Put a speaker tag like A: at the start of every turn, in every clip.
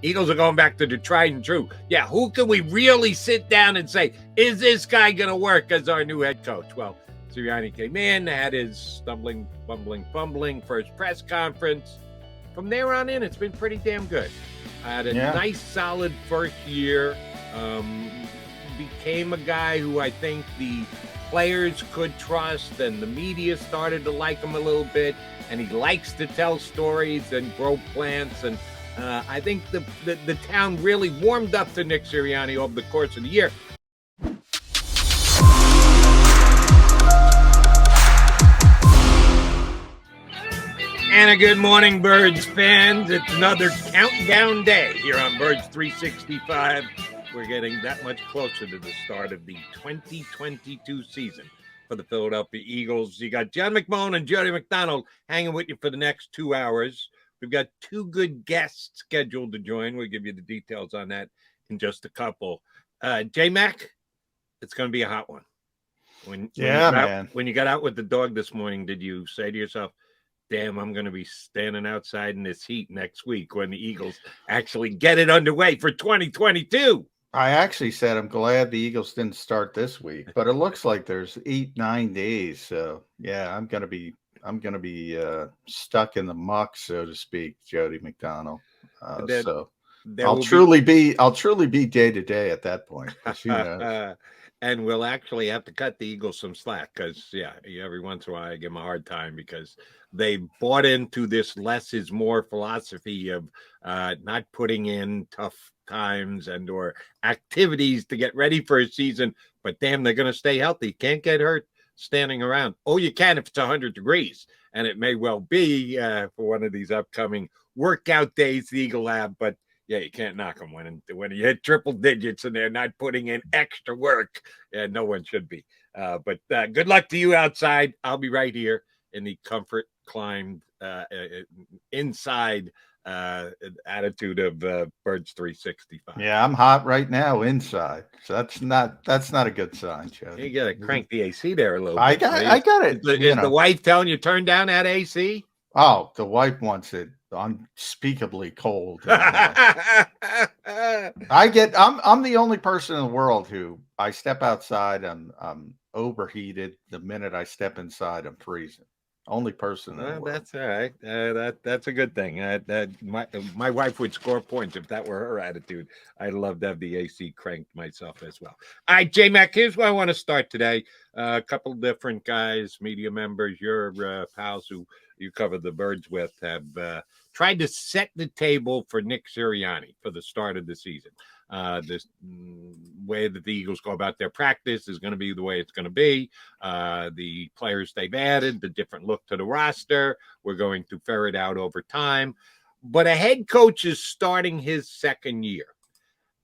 A: Eagles are going back to the tried and true. Yeah, who can we really sit down and say, is this guy going to work as our new head coach? Well, Sirianni came in, had his stumbling, bumbling, fumbling first press conference. From there on in, it's been pretty damn good. I had a nice, solid first year. Became a guy who I think the players could trust, and the media started to like him a little bit. And he likes to tell stories and grow plants. And I think the town really warmed up to Nick Sirianni over the course of the year. And a good morning, Birds fans. It's another countdown day here on Birds 365. We're getting that much closer to the start of the 2022 season for the Philadelphia Eagles. You got John McMullen and Jody McDonald hanging with you for the next 2 hours. We've got two good guests scheduled to join. We'll give you the details on that in just a couple. J-Mac, it's going to be a hot one. When you got out with the dog this morning, did you say to yourself, damn, I'm going to be standing outside in this heat next week when the Eagles actually get it underway for 2022?
B: I actually said I'm glad the Eagles didn't start this week, but it looks like there's 8-9 days. So yeah, I'm gonna be stuck in the muck, so to speak, Jody McDonald. So I'll truly be day to day at that point.
A: And we'll actually have to cut the Eagles some slack because, every once in a while I give them a hard time because they bought into this less is more philosophy of not putting in tough times and or activities to get ready for a season. But damn, they're going to stay healthy. Can't get hurt standing around. Oh, you can if it's 100 degrees. And it may well be for one of these upcoming workout days the Eagle have, but yeah, you can't knock them when you hit triple digits and they're not putting in extra work. No one should be. But good luck to you outside. I'll be right here in the comfort climbed inside attitude of Birds 365.
B: Yeah, I'm hot right now inside, so that's not a good sign, Jody.
A: You gotta crank the AC there a little bit.
B: I got it.
A: Is the wife telling you turn down that AC?
B: Oh, the wife wants it unspeakably cold. I'm the only person in the world who I step outside, I'm overheated. The minute I step inside, I'm freezing. Only person in the world.
A: That's all right. That's a good thing. My wife would score points if that were her attitude. I'd love to have the AC cranked myself as well. All right, J-Mac, here's where I want to start today. A couple different guys, media members, your pals who you cover the Birds with, have tried to set the table for Nick Sirianni for the start of the season. This way that the Eagles go about their practice is going to be the way it's going to be. The players they've added, the different look to the roster, we're going to ferret out over time. But a head coach is starting his second year.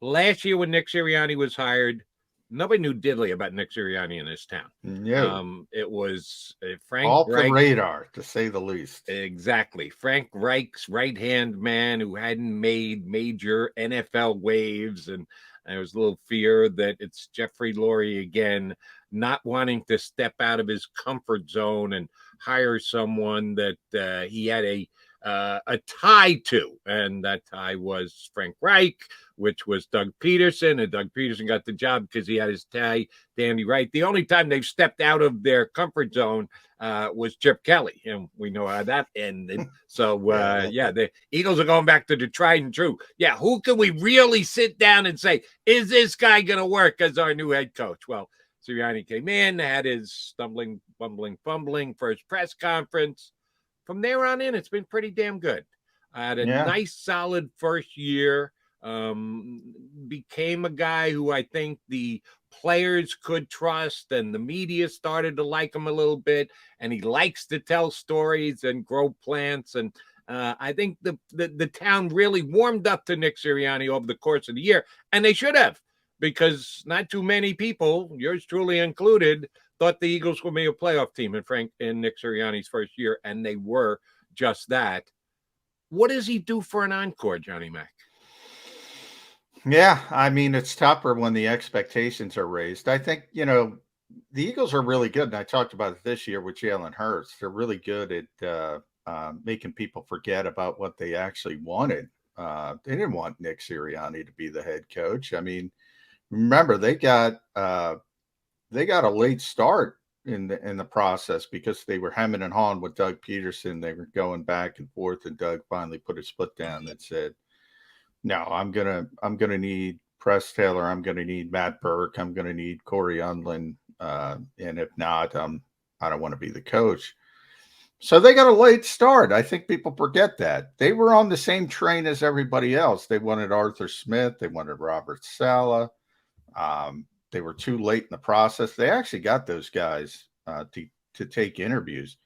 A: Last year when Nick Sirianni was hired, nobody knew diddly about Nick Sirianni in this town.
B: Yeah.
A: It was Frank
B: off
A: Reich,
B: the radar, to say the least.
A: Exactly. Frank Reich's right-hand man who hadn't made major NFL waves. And there was a little fear that it's Jeffrey Lurie again, not wanting to step out of his comfort zone and hire someone that he had a tie to, and that tie was Frank Reich, which was Doug Peterson, and Doug Peterson got the job because he had his tie to Andy Reich. The only time they've stepped out of their comfort zone was Chip Kelly, and we know how that ended. So, the Eagles are going back to the tried and true. Yeah, who can we really sit down and say, is this guy going to work as our new head coach? Well, Sirianni came in, had his stumbling, bumbling, fumbling first press conference. From there on in, it's been pretty damn good. I had a nice, solid first year. Became a guy who I think the players could trust, and the media started to like him a little bit. And he likes to tell stories and grow plants. And I think the town really warmed up to Nick Sirianni over the course of the year, and they should have, because not too many people, yours truly included, thought the Eagles would be a playoff team in Nick Sirianni's first year, and they were just that. What does he do for an encore, Johnny Mac?
B: Yeah, I mean, it's tougher when the expectations are raised. I think, the Eagles are really good, and I talked about it this year with Jalen Hurts. They're really good at making people forget about what they actually wanted They didn't want Nick Sirianni to be the head coach. I mean, remember they got a late start in the process because they were hemming and hawing with Doug Peterson. They were going back and forth, and Doug finally put his foot down and said, "No, I'm gonna need Press Taylor. I'm gonna need Matt Burke. I'm gonna need Corey Undlin. And if not, I don't want to be the coach." So they got a late start. I think people forget that. They were on the same train as everybody else. They wanted Arthur Smith. They wanted Robert Saleh. They were too late in the process. They actually got those guys to take interviews.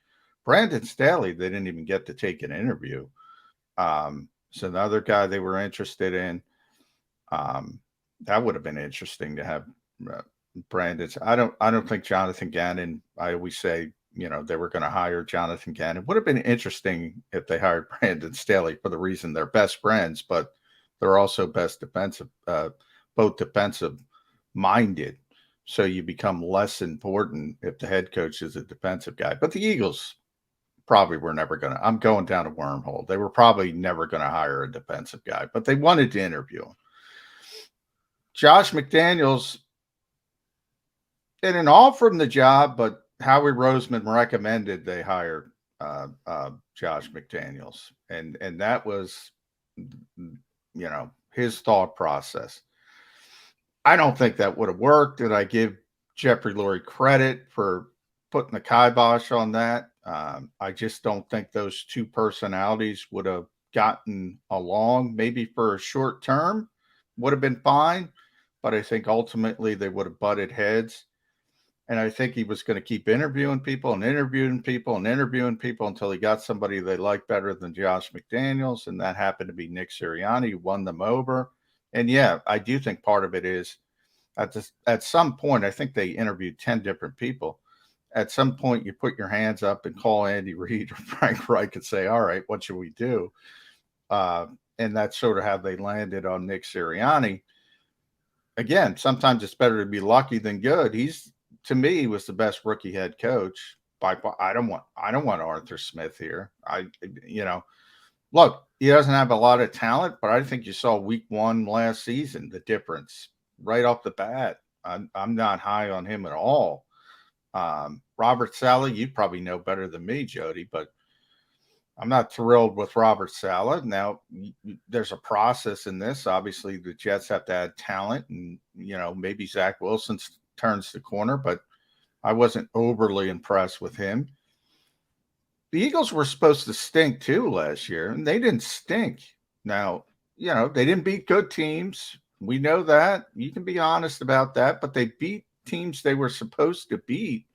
B: Brandon Staley, they didn't even get to take an interview. So the other guy they were interested in, that would have been interesting to have Brandon's. I don't think Jonathan Gannon. I always say, they were going to hire Jonathan Gannon. Would have been interesting if they hired Brandon Staley for the reason they're best friends, but they're also both defensive minded. So you become less important if the head coach is a defensive guy. But the Eagles probably were never going to. I'm going down a wormhole. They were probably never going to hire a defensive guy, but they wanted to interview him. Josh McDaniels didn't offer him the job, but Howie Roseman recommended they hire Josh McDaniels, and that was, his thought process. I don't think that would have worked. Did I give Jeffrey Lurie credit for putting the kibosh on that? I just don't think those two personalities would have gotten along. Maybe for a short term would have been fine, but I think ultimately they would have butted heads. And I think he was going to keep interviewing people and interviewing people and interviewing people until he got somebody they liked better than Josh McDaniels. And that happened to be Nick Sirianni, who won them over. And yeah, I do think part of it is at some point, I think they interviewed 10 different people. At some point, you put your hands up and call Andy Reid or Frank Reich and say, all right, what should we do? And that's sort of how they landed on Nick Sirianni. Again, sometimes it's better to be lucky than good. To me, he was the best rookie head coach. I don't want Arthur Smith here. Look, he doesn't have a lot of talent, but I think you saw week 1 last season, the difference right off the bat. I'm not high on him at all. Robert Saleh, you probably know better than me, Jody, but I'm not thrilled with Robert Saleh. Now, there's a process in this. Obviously, the Jets have to add talent, and, maybe Zach Wilson turns the corner, but I wasn't overly impressed with him. The Eagles were supposed to stink too last year, and they didn't stink. Now, they didn't beat good teams. We know that. You can be honest about that, but they beat teams they were supposed to beat,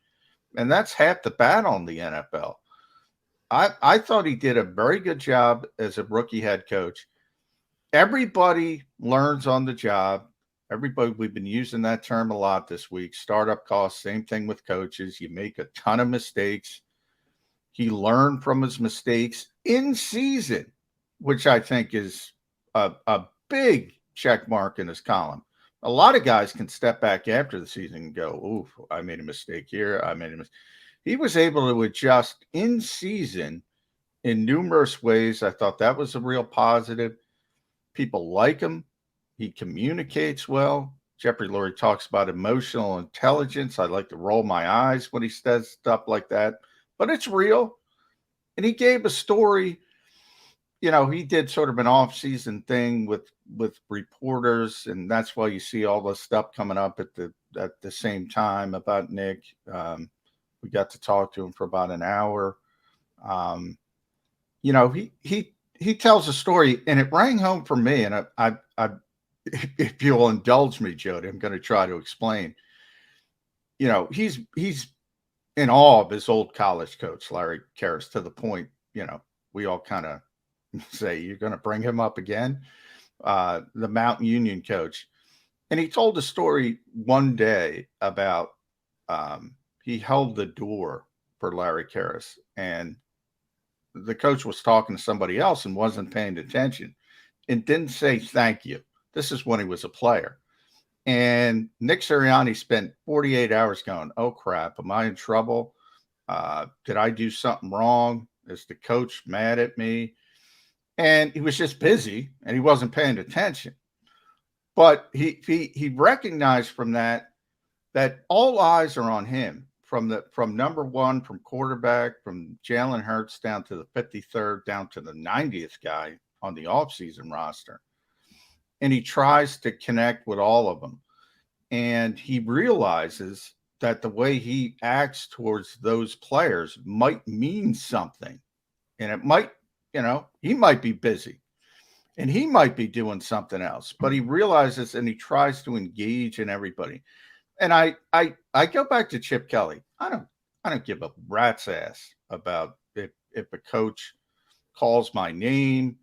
B: and that's half the battle in the NFL. I thought he did a very good job as a rookie head coach. Everybody learns on the job. Everybody, we've been using that term a lot this week. Startup costs, same thing with coaches. You make a ton of mistakes. He learned from his mistakes in season, which I think is a big check mark in his column. A lot of guys can step back after the season and go, ooh, I made a mistake here. He was able to adjust in season in numerous ways. I thought that was a real positive. People like him. He communicates well. Jeffrey Lurie talks about emotional intelligence. I like to roll my eyes when he says stuff like that, but it's real. And he gave a story. He did sort of an off-season thing with reporters, and that's why you see all this stuff coming up at the same time about Nick. We got to talk to him for about an hour. He tells a story, and it rang home for me. And I if you'll indulge me, Jody, I'm going to try to explain. He's in awe of his old college coach, Larry Karras, to the point, we all kind of say, you're going to bring him up again, the Mountain Union coach. And he told a story one day about he held the door for Larry Karras, and the coach was talking to somebody else and wasn't paying attention and didn't say thank you. This is when he was a player. And Nick Sirianni spent 48 hours going, oh, crap, am I in trouble? Did I do something wrong? Is the coach mad at me? and he was just busy and he wasn't paying attention. But he recognized from that all eyes are on him from number one, from quarterback, from Jalen Hurts down to the 53rd, down to the 90th guy on the offseason roster. And he tries to connect with all of them. And he realizes that the way he acts towards those players might mean something. And it might, he might be busy and he might be doing something else, but he realizes and he tries to engage in everybody. And I go back to Chip Kelly. I don't give a rat's ass about if a coach calls my name.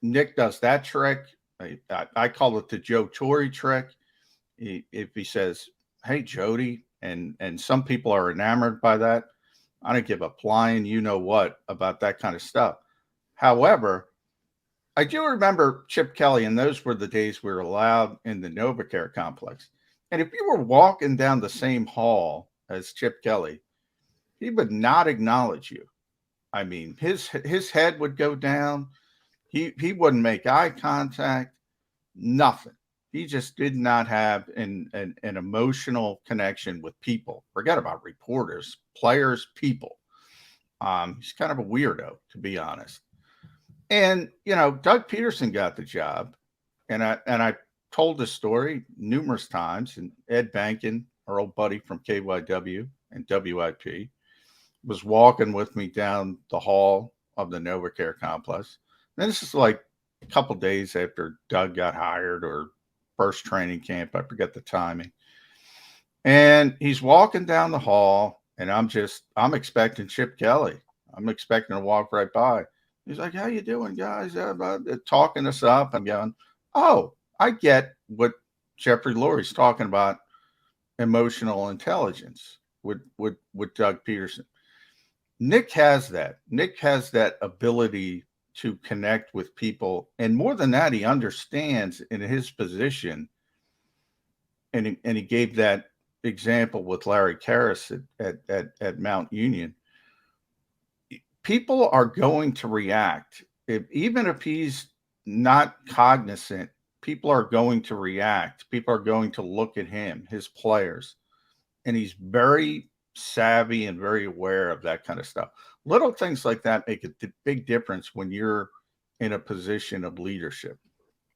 B: Nick does that trick. I call it the Joe Torre trick. If he says, "Hey Jody," and some people are enamored by that, I don't give a flying you know what about that kind of stuff. However, I do remember Chip Kelly, and those were the days we were allowed in the NovaCare complex. And if you were walking down the same hall as Chip Kelly, he would not acknowledge you. I mean, his head would go down. He wouldn't make eye contact. Nothing. He just did not have an emotional connection with people. Forget about reporters, players, people. He's kind of a weirdo, to be honest. And Doug Peterson got the job, and I told this story numerous times. And Ed Bankin, our old buddy from KYW and WIP, was walking with me down the hall of the NovaCare complex. And this is like a couple days after Doug got hired, or first training camp. I forget the timing. And he's walking down the hall, and I'm expecting Chip Kelly. I'm expecting to walk right by. He's like, "How you doing, guys?" Talking us up. I'm going, "Oh, I get what Jeffrey Lurie's talking about, emotional intelligence with Doug Peterson." Nick has that. Nick has that ability to connect with people. And more than that, he understands in his position. And he gave that example with Larry Karras at Mount Union. People are going to react. Even if he's not cognizant, people are going to react. People are going to look at him, his players. And he's very savvy and very aware of that kind of stuff. Little things like that make a big difference when you're in a position of leadership.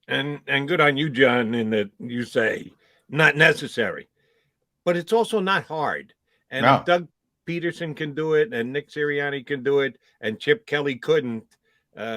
A: And good on you, John, in that you say not necessary, but it's also not hard. And if
B: No,
A: Doug Peterson can do it, and Nick Sirianni can do it, and Chip Kelly couldn't,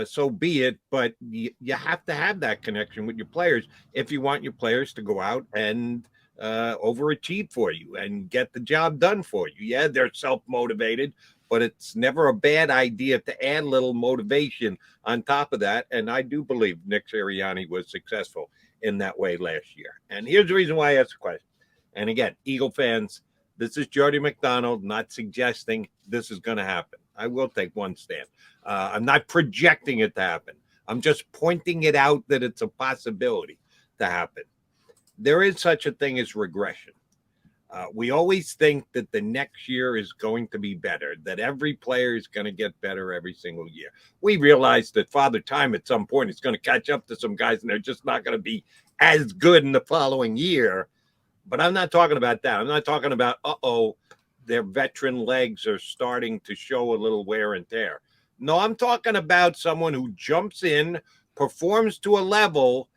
A: so be it. But you have to have that connection with your players if you want your players to go out and overachieve for you and get the job done for you. Yeah, they're self-motivated, but it's never a bad idea to add a little motivation on top of that. And I do believe Nick Sirianni was successful in that way last year. And here's the reason why I asked the question. And again, Eagle fans, this is Jody McDonald, not suggesting this is going to happen. I will take one stand. I'm not projecting it to happen. I'm just pointing it out that it's a possibility to happen. There is such a thing as regression. We always think that the next year is going to be better, that every player is going to get better every single year. We realize that Father Time at some point is going to catch up to some guys, and they're just not going to be as good in the following year. But I'm not talking about that. I'm not talking about, their veteran legs are starting to show a little wear and tear. No, I'm talking about someone who jumps in, performs to a level,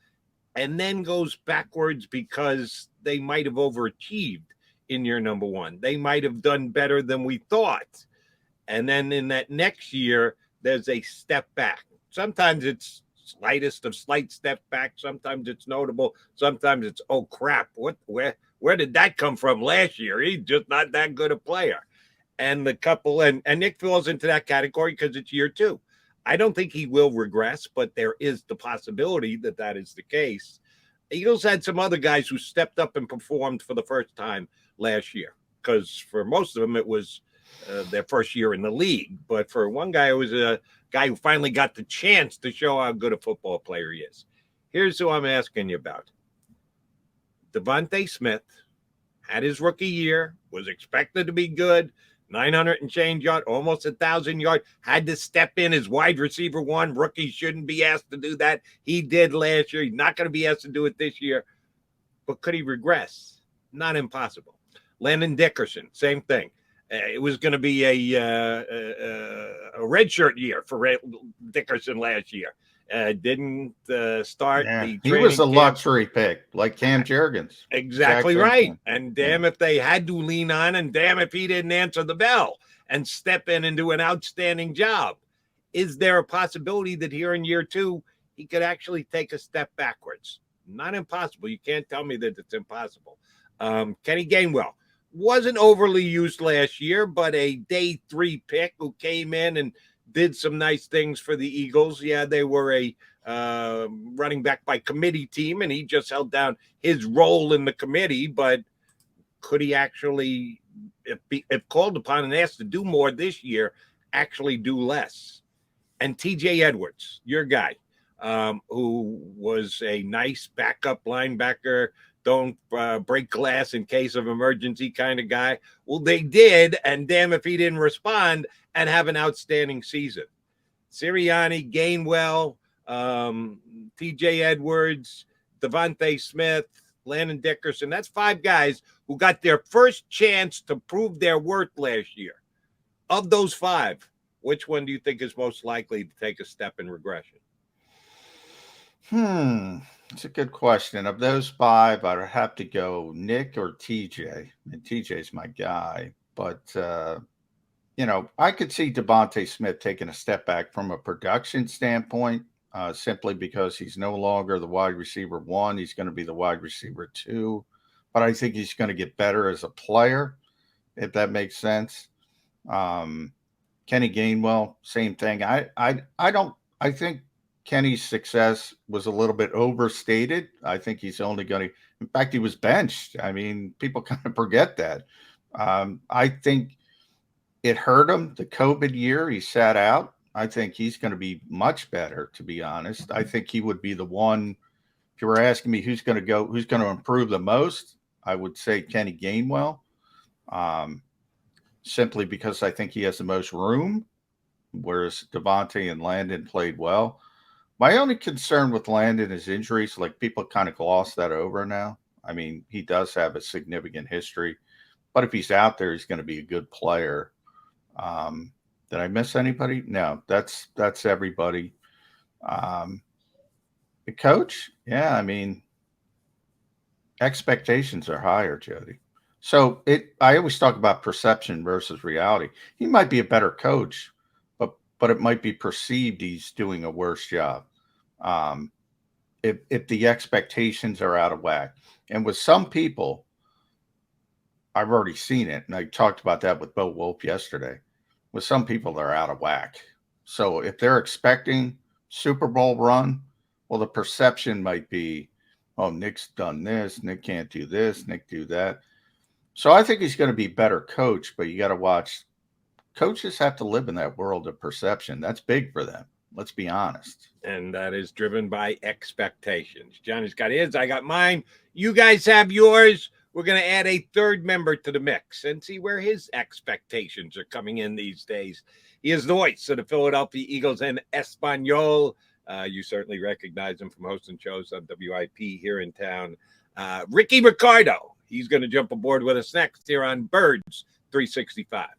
A: and then goes backwards because they might have overachieved in year number one. They might have done better than we thought. And then in that next year, there's a step back. Sometimes it's slightest of slight step back. Sometimes it's notable. Sometimes it's, oh crap, where did that come from last year? He's just not that good a player. And the couple, and Nick falls into that category because it's year two. I don't think he will regress, but there is the possibility that that is the case. Eagles had some other guys who stepped up and performed for the first time last year, because for most of them, it was their first year in the league. But for one guy, it was a guy who finally got the chance to show how good a football player he is. Here's who I'm asking you about. Devontae Smith had his rookie year, was expected to be good. 900 and change yard, almost 1,000 yard. Had to step in as wide receiver one. Rookies shouldn't be asked to do that. He did last year. He's not going to be asked to do it this year. But could he regress? Not impossible. Landon Dickerson, same thing. It was going to be a redshirt year for Dickerson last year. Didn't start the training
B: He was a
A: camp.
B: luxury pick, like Cam Jurgens.
A: Exactly right. And damn if they had to lean on, and damn if he didn't answer the bell and step in and do an outstanding job. Is there a possibility that here in year two, he could actually take a step backwards? Not impossible. You can't tell me that it's impossible. Kenny Gainwell wasn't overly used last year, but a day 3 pick who came in and did some nice things for the Eagles. Yeah, they were a running back by committee team, and he just held down his role in the committee. But could he actually, if called upon and asked to do more this year, actually do less? And TJ Edwards, your guy, who was a nice backup linebacker, don't break glass in case of emergency kind of guy. Well, they did, and damn if he didn't respond and have an outstanding season. Sirianni, Gainwell, TJ Edwards, Devontae Smith, Landon Dickerson. That's 5 guys who got their first chance to prove their worth last year. Of those 5, which one do you think is most likely to take a step in regression?
B: It's a good question. Of those 5, I'd have to go Nick or TJ. And TJ's my guy. But, I could see Devontae Smith taking a step back from a production standpoint, simply because he's no longer the wide receiver 1. He's going to be the wide receiver 2. But I think he's going to get better as a player, if that makes sense. Kenny Gainwell, same thing. I think Kenny's success was a little bit overstated. I think he's only going to, in fact, he was benched. I mean, people kind of forget that. I think it hurt him the COVID year. He sat out. I think he's going to be much better, to be honest. I think he would be the one. If you were asking me who's going to improve the most, I would say Kenny Gainwell, simply because I think he has the most room, whereas Devontae and Landon played well. My only concern with Landon is injuries. Like, people kind of gloss that over now. I mean, he does have a significant history, but if he's out there, he's going to be a good player. Did I miss anybody? No, that's everybody. The coach, yeah, I mean, expectations are higher, Jody. So I always talk about perception versus reality. He might be a better coach, but it might be perceived he's doing a worse job. If the expectations are out of whack. And with some people, I've already seen it, and I talked about that with Bo Wolf yesterday. With some people, they're out of whack. So if they're expecting Super Bowl run, well, the perception might be, oh, Nick's done this, Nick can't do this, Nick do that. So I think he's going to be a better coach, but you got to watch. Coaches have to live in that world of perception. That's big for them. Let's be honest.
A: And that is driven by expectations. Johnny's got his, I got mine. You guys have yours. We're going to add a third member to the mix and see where his expectations are coming in these days. He is the voice of the Philadelphia Eagles and Espanol. You certainly recognize him from hosting shows on WIP here in town. Ricky Ricardo. He's going to jump aboard with us next here on Birds 365.